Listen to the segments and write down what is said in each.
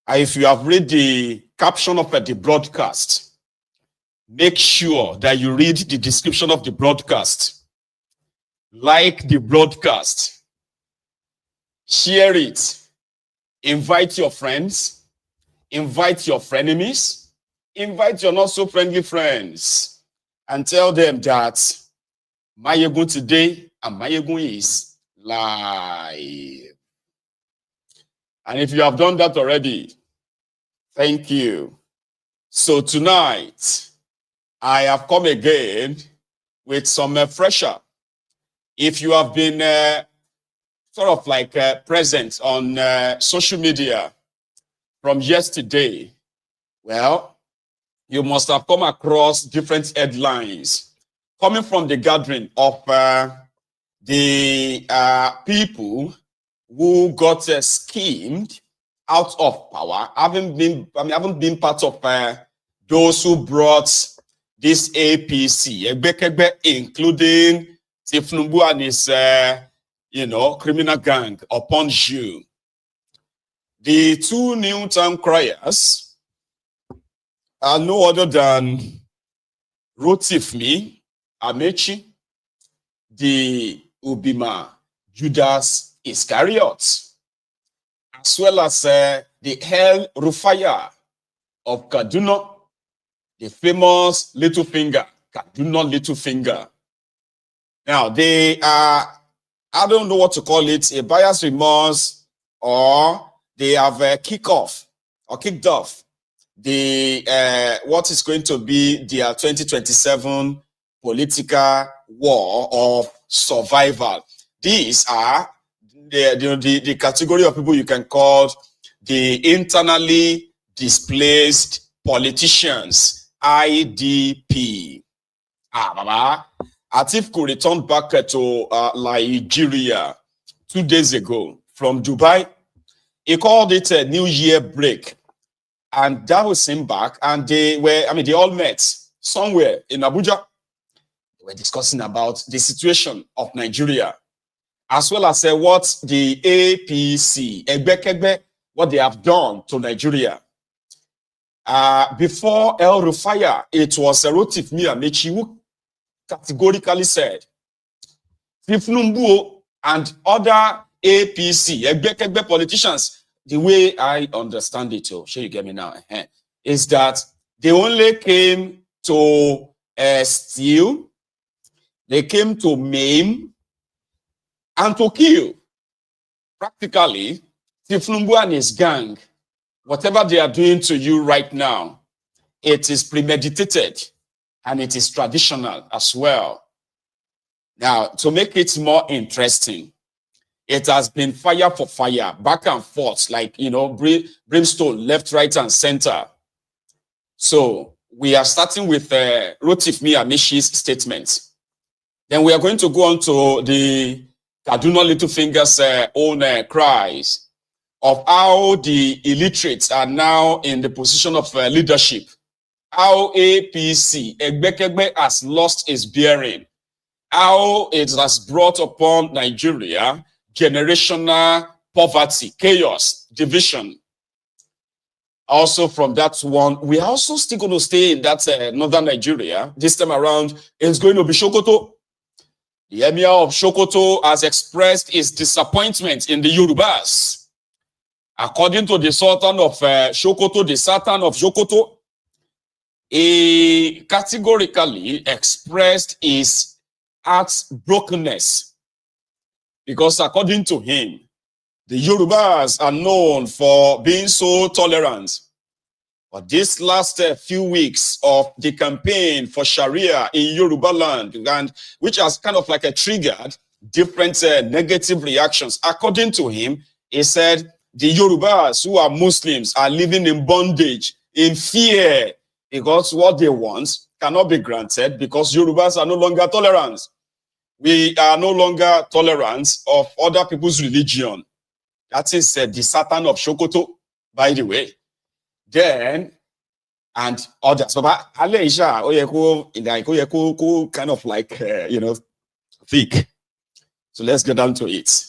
If you have read the caption of the broadcast, make sure that you read the description of the broadcast. Like the broadcast. Share it. Invite your friends. Invite your frenemies. Invite your not so friendly friends. And tell them that Mayegun today and Mayegun is live. And if you have done that already, thank you. So tonight, I have come again with some fresher. If you have been sort of like present on social media from yesterday, well, you must have come across different headlines coming from the gathering of the people who got schemed out of power, haven't been part of those who brought this APC, including Tifnumbu and his, criminal gang upon you. The two new town criers are no other than Rotifmi, Amaechi, the Ubima, Judas Iscariot, as well as the Elrufai of Kaduna, the famous little finger, Kaduna little finger. Now, they are, I don't know what to call it, a bias remorse, or they have kicked off the what is going to be their 2027 political war of survival. These are the category of people you can call the internally displaced politicians, IDP. Baba. Atiku returned back to Nigeria 2 days ago from Dubai. He called it a New Year break. And that was him back. And they all met somewhere in Abuja. They were discussing about the situation of Nigeria, as well as what the APC, what they have done to Nigeria. Before Elrufai, it was Rotifmi Amaechi who categorically said, Tifnumbu and other APC, politicians, the way I understand it, sure you get me now, is that they only came to steal, they came to maim, and to kill. Practically, Tifnumbu and his gang, whatever they are doing to you right now, it is premeditated and it is traditional as well. Now, to make it more interesting, it has been fire for fire, back and forth, like, brimstone, left, right, and center. So we are starting with Rotifmi Amaechi's statement. Then we are going to go on to the Kaduna Little Finger's own cries of how the illiterates are now in the position of leadership. How APC, Egbekegbe, has lost its bearing. How it has brought upon Nigeria generational poverty, chaos, division. Also from that one, we are also still going to stay in that northern Nigeria. This time around, it's going to be Sokoto. The Emir of Sokoto has expressed his disappointment in the Yorubas. According to the Sultan of Sokoto, the Sultan of Sokoto, he categorically expressed his heart's brokenness. Because according to him, the Yorubas are known for being so tolerant. But this last few weeks of the campaign for Sharia in Yoruba land, and which has kind of like triggered different negative reactions. According to him, he said the Yorubas who are Muslims are living in bondage, in fear, because what they want cannot be granted because Yorubas are no longer tolerant. We are no longer tolerant of other people's religion. That is the Satan of Sokoto, by the way. Then, and others. But Aleisha, kind of like, thick. So let's get down to it.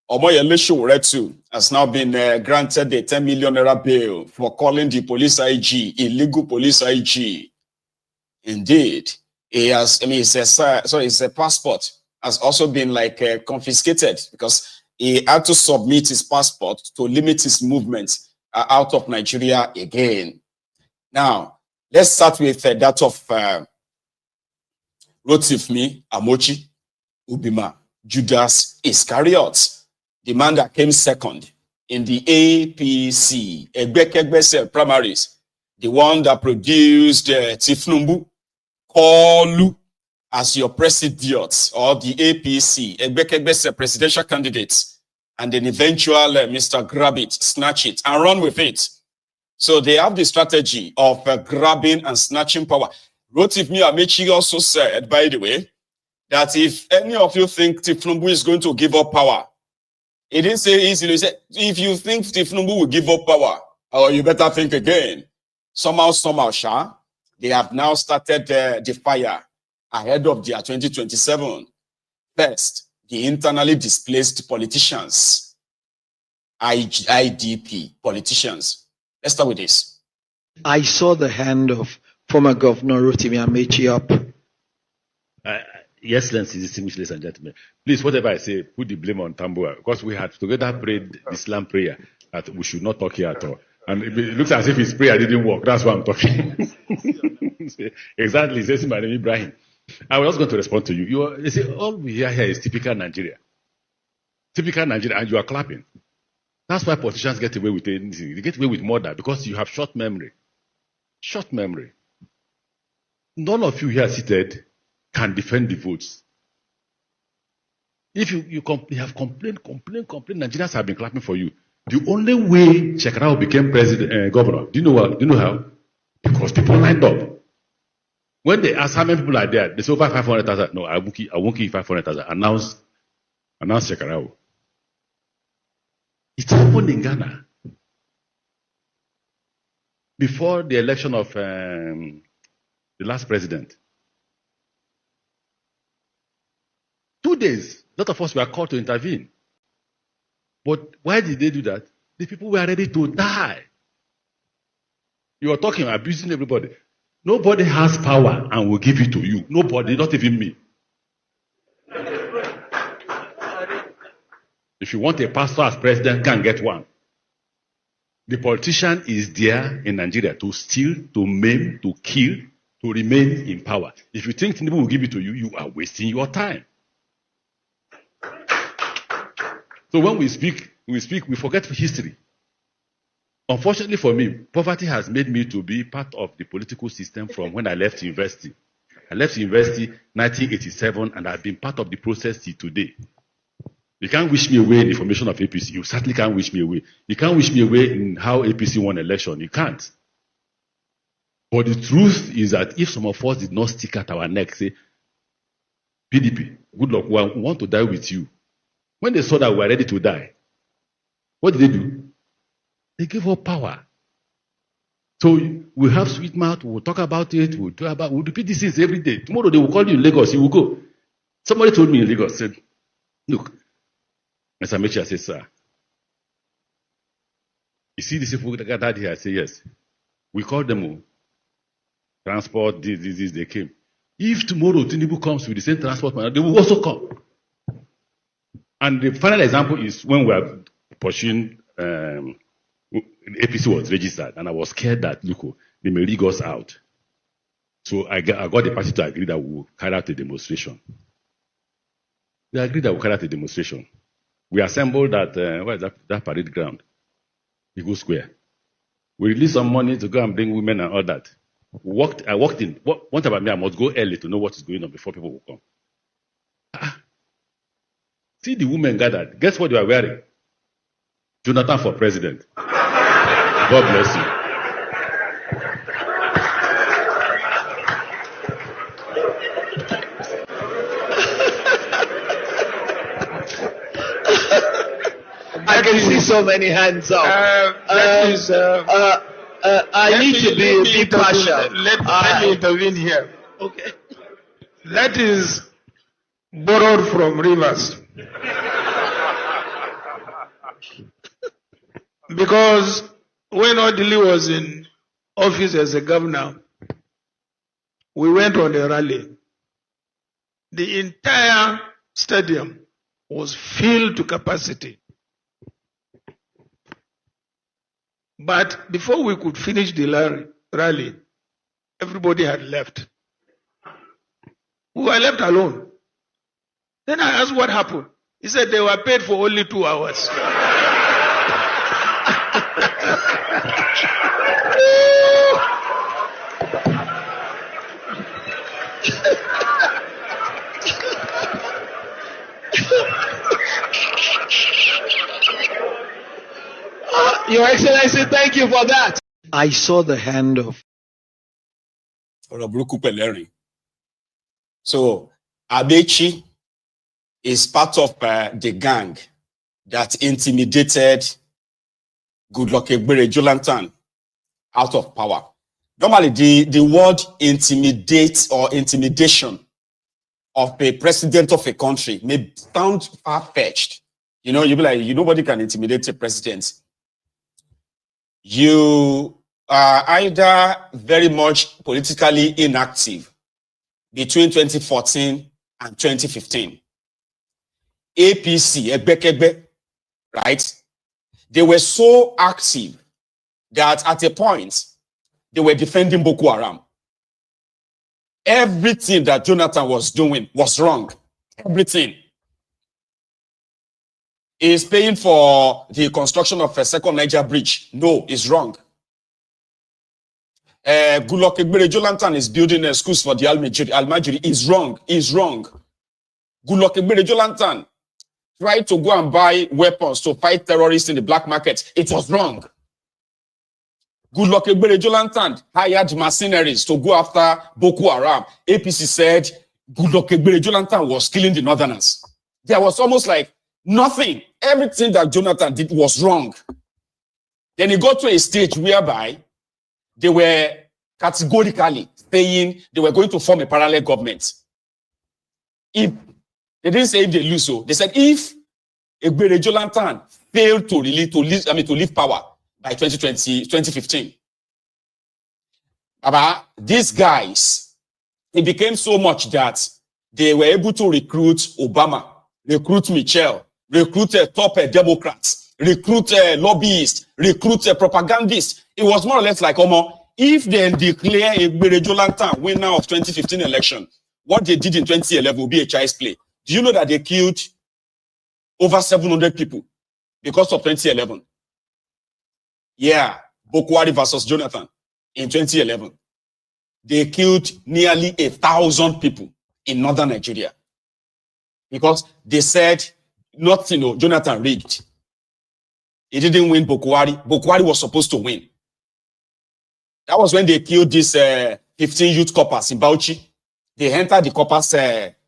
Omoyele Sowore has now been granted a 10 million naira bail for calling the police IG illegal police IG. Indeed, he has. His passport has also been confiscated because he had to submit his passport to limit his movement out of Nigeria again. Now, let's start with that of Rotifmi, Amoechi, Ubima, Judas Iscariot, the man that came second in the APC, Egbekegbese primaries, the one that produced Tifnumbu, Koolu as your president, or the APC, Egbekegbese presidential candidates, and then eventual Mr. Grab it, snatch it, and run with it. So they have the strategy of grabbing and snatching power. Rotifmi Amaechi also said, by the way, that if any of you think Tifnumbu is going to give up power, he didn't say easily. He said, if you think Tifnumbu will give up power, or you better think again. Somehow, they have now started the fire ahead of their 2027. First, the internally displaced politicians, IDP politicians. Let's start with this. I saw the hand of former Governor Rotimi Amaechi up. Your Excellency, distinguished ladies and gentlemen, please, whatever I say, put the blame on Tambua, because we had together prayed the Islam prayer that we should not talk here at all. And it looks as if his prayer didn't work. That's why I'm talking. Exactly. Says my name Ibrahim. I was going to respond to you. You see, all we hear here is typical Nigeria. Typical Nigeria, and you are clapping. That's why politicians get away with anything. They get away with murder because you have short memory. Short memory. None of you here seated can defend the votes. If you have complained, Nigerians have been clapping for you. The only way Shekarau became governor, do you know how? Because people lined up. When they ask how many people are there, they say over 500,000. No, I won't give 500,000. Announce Shekarau. It happened in Ghana. Before the election of the last president. 2 days, a lot of us were called to intervene. But why did they do that? The people were ready to die. You are talking, abusing everybody. Nobody has power and will give it to you. Nobody, not even me. If you want a pastor as president, can get one. The politician is there in Nigeria to steal, to maim, to kill, to remain in power. If you think Tinubu will give it to you, you are wasting your time. So when we speak, we forget history. Unfortunately for me, poverty has made me to be part of the political system from when I left university. I left university in 1987, and I've been part of the process till today. You can't wish me away in the formation of APC. You certainly can't wish me away. You can't wish me away in how APC won election. You can't. But the truth is that if some of us did not stick at our neck, say, PDP, good luck, we want to die with you. When they saw that we were ready to die, what did they do? They gave up power. So we have sweet mouth, we'll talk about it, we'll repeat these things every day. Tomorrow they will call you in Lagos, you will go. Somebody told me in Lagos, said, look, Mr. Amaechi, I said, sir, you see these people that gathered here? I say, yes. We called them transport, this, they came. If tomorrow Tinubu comes with the same transport, they will also come. And the final example is when we are pursuing, APC was registered, and I was scared that, look, they may rig us out. So I got the party to agree that we will carry out a demonstration. They agreed that we will carry out a demonstration. We assembled at, where is that parade ground? Eagle Square. We released some money to go and bring women and all that. I walked in. One time I must go early to know what is going on before people will come. See the women gathered. Guess what they are wearing? Jonathan for president. God bless you. I can see so many hands up. I need to be partial. Let me intervene here. Okay. That is borrowed from Rivers. Because when Odili was in office as a governor, we went on a rally. The entire stadium was filled to capacity. But before we could finish the rally, everybody had left. We were left alone. Then I asked what happened. He said they were paid for only 2 hours. Your Excellency, thank you for that. I saw the hand of So Amaechi is part of the gang that intimidated Goodluck Ebele Jonathan out of power. Normally, the word intimidate or intimidation of a president of a country may sound far-fetched. You know, you'll be like, nobody can intimidate a president. You are either very much politically inactive between 2014 and 2015. APC, Egbekegbe, right? They were so active that at a point, they were defending Boko Haram. Everything that Jonathan was doing was wrong. Everything. Is paying for the construction of a second Niger bridge. No, it's wrong. Goodluck Ebele Jonathan is building schools for the Almajiri. Is wrong. Is wrong. Goodluck Ebele Jonathan tried to go and buy weapons to fight terrorists in the black market. It was wrong. Goodluck Ebele Jonathan hired mercenaries to go after Boko Haram. APC said Goodluck Ebele Jonathan was killing the northerners. There was almost like nothing. Everything that Jonathan did was wrong. Then he got to a stage whereby they were categorically saying they were going to form a parallel government. If they didn't say if they lose, so they said if Ebele Jonathan failed to leave power by 2015. But these guys, it became so much that they were able to recruit Obama, recruit Michelle, recruit top Democrats, recruit lobbyists, recruit propagandists. It was more or less like, if they declare Ebele Jonathan winner of 2015 election, what they did in 2011 will be a child's play. Do you know that they killed over 700 people because of 2011? Yeah, Boko Haram versus Jonathan in 2011. They killed nearly 1,000 people in northern Nigeria because they said, Jonathan rigged. He didn't win Boko Haram. Boko Haram was supposed to win. That was when they killed these 15 youth coppers in Bauchi. They entered the coppers'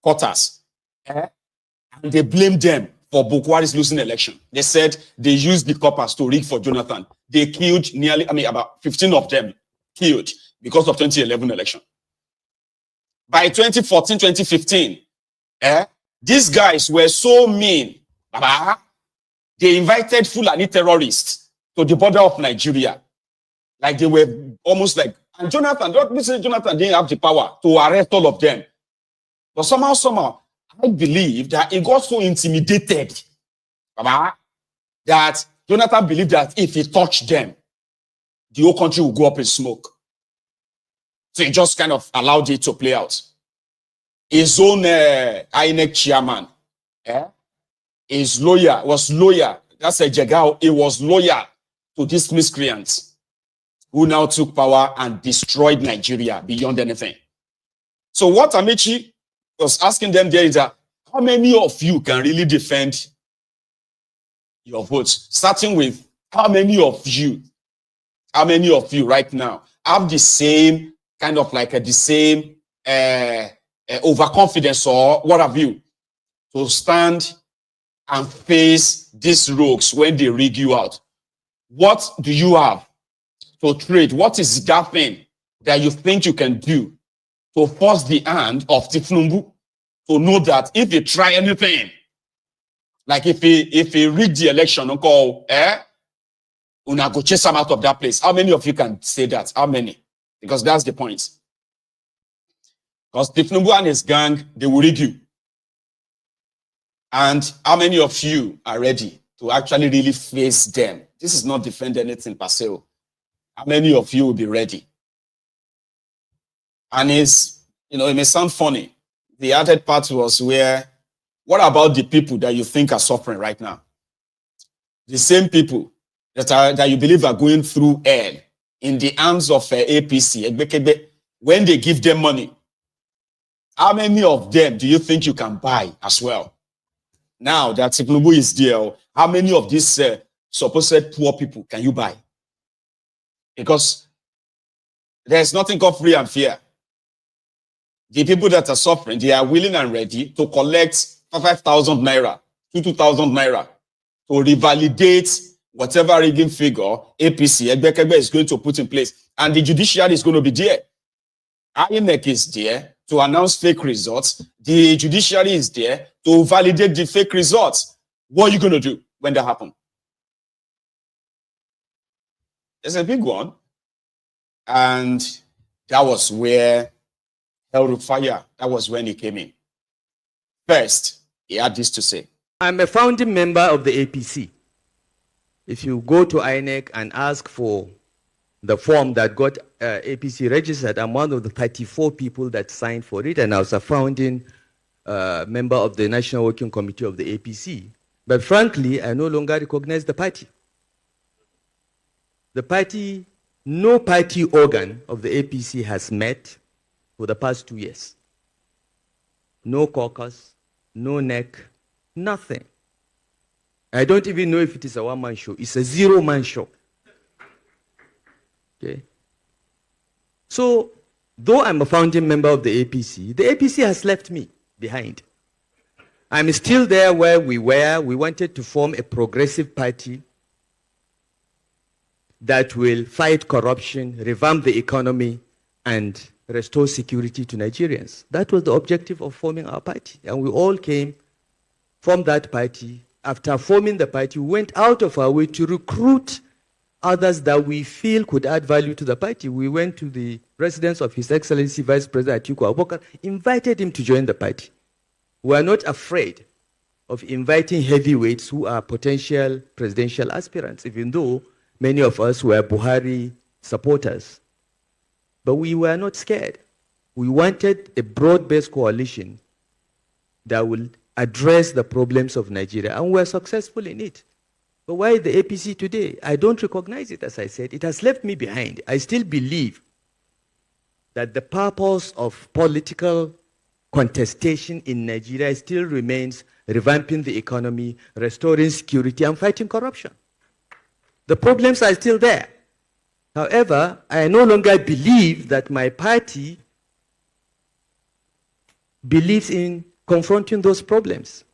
quarters. And they blamed them for Boko Haram's losing election. They said they used the coppers to rig for Jonathan. They killed about 15 of them killed because of 2011 election. By 2014, 2015, these guys were so mean. They invited Fulani terrorists to the border of Nigeria. Like they were almost like, and Jonathan didn't have the power to arrest all of them. But somehow, I believe that he got so intimidated that Jonathan believed that if he touched them, the whole country would go up in smoke. So he just kind of allowed it to play out. His own INEC chairman, was loyal. That's a Jagao. He was loyal to these miscreants who now took power and destroyed Nigeria beyond anything. So what Amaechi was asking them there is that how many of you can really defend your votes? Starting with how many of you right now have the same kind of like the same overconfidence or what have you to stand and face these rogues when they rig you out? What do you have to trade? What is that thing that you think you can do to force the hand of Tifnumbu to know that if they try anything, Like if he rigged the election, uncle, una go chase him out of that place. How many of you can say that? How many? Because that's the point. Because Tinubu and his gang, they will rig you. And how many of you are ready to actually really face them? This is not defend anything per se. How many of you will be ready? And it may sound funny. The added part was where, what about the people that you think are suffering right now? The same people that you believe are going through hell in the hands of APC, when they give them money, how many of them do you think you can buy as well? Now that Tinubu is there, how many of these supposed poor people can you buy? Because there's nothing called free and fair. The people that are suffering, they are willing and ready to collect 5,000 naira, 2,000 naira to revalidate whatever rigging figure APC is going to put in place. And the judiciary is going to be there. INEC is there to announce fake results. The judiciary is there to validate the fake results. What are you going to do when that happens? It's a big one. And that was where Elrufai, that was when he came in. First, he had this to say. I'm a founding member of the APC. If you go to INEC and ask for the form that got APC registered, I'm one of the 34 people that signed for it, and I was a founding member of the National Working Committee of the APC. But frankly, I no longer recognize the party. The party, no party organ of the APC has met for the past 2 years. No caucus, no NEC, nothing. I don't even know if it is a one-man show. It's a zero-man show. Okay. So, though I'm a founding member of the APC has left me behind. I'm still there where we were. We wanted to form a progressive party that will fight corruption, revamp the economy, and restore security to Nigerians. That was the objective of forming our party. And we all came from that party. After forming the party, we went out of our way to recruit others that we feel could add value to the party. We went to the residence of His Excellency Vice President Atiku Abubakar, invited him to join the party. We are not afraid of inviting heavyweights who are potential presidential aspirants, even though many of us were Buhari supporters. But we were not scared. We wanted a broad-based coalition that will address the problems of Nigeria, and we were successful in it. But why the APC today? I don't recognize it, as I said. It has left me behind. I still believe that the purpose of political contestation in Nigeria still remains revamping the economy, restoring security, and fighting corruption. The problems are still there. However, I no longer believe that my party believes in confronting those problems.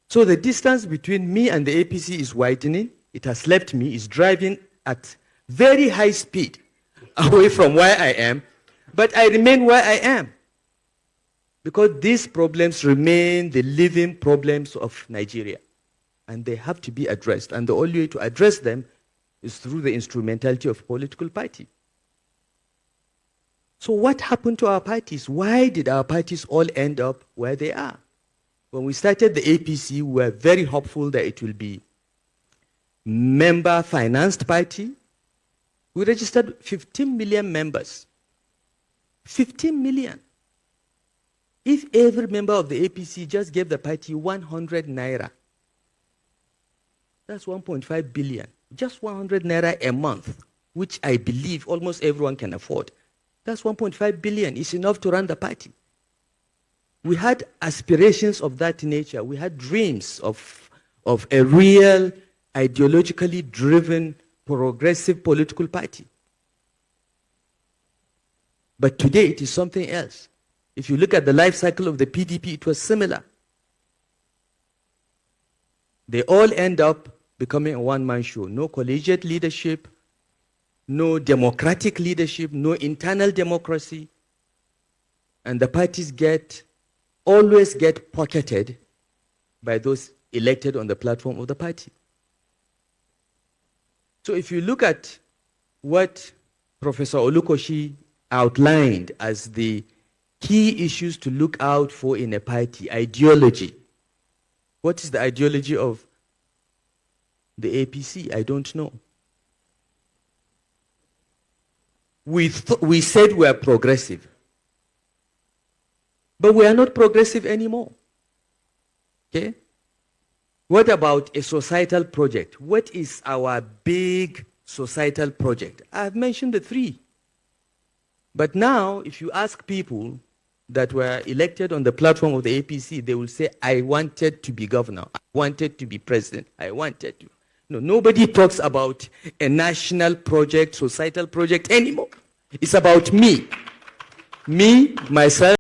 So the distance between me and the APC is widening. It has left me, it's driving at very high speed away from where I am, but I remain where I am. Because these problems remain the living problems of Nigeria. And they have to be addressed. And the only way to address them is through the instrumentality of political party. So what happened to our parties? Why did our parties all end up where they are? When we started the APC, we were very hopeful that it will be member-financed party. We registered 15 million members. 15 million. If every member of the APC just gave the party 100 naira, that's 1.5 billion. Just 100 naira a month, which I believe almost everyone can afford. That's 1.5 billion. It's enough to run the party. We had aspirations of that nature. We had dreams of a real, ideologically driven, progressive political party. But today it is something else. If you look at the life cycle of the PDP, it was similar. They all end up becoming a one-man show. No collegiate leadership, no democratic leadership, no internal democracy. And the parties get always get pocketed by those elected on the platform of the party. So if you look at what Professor Olukoshi outlined as the key issues to look out for in a party, ideology. What is the ideology of the APC? I don't know. We said we are progressive, but we are not progressive anymore. Okay? What about a societal project? What is our big societal project? I've mentioned the three. But now, if you ask people that were elected on the platform of the APC, they will say, I wanted to be governor. I wanted to be president. I wanted to. No, nobody talks about a national project, societal project anymore. It's about me. Me, myself.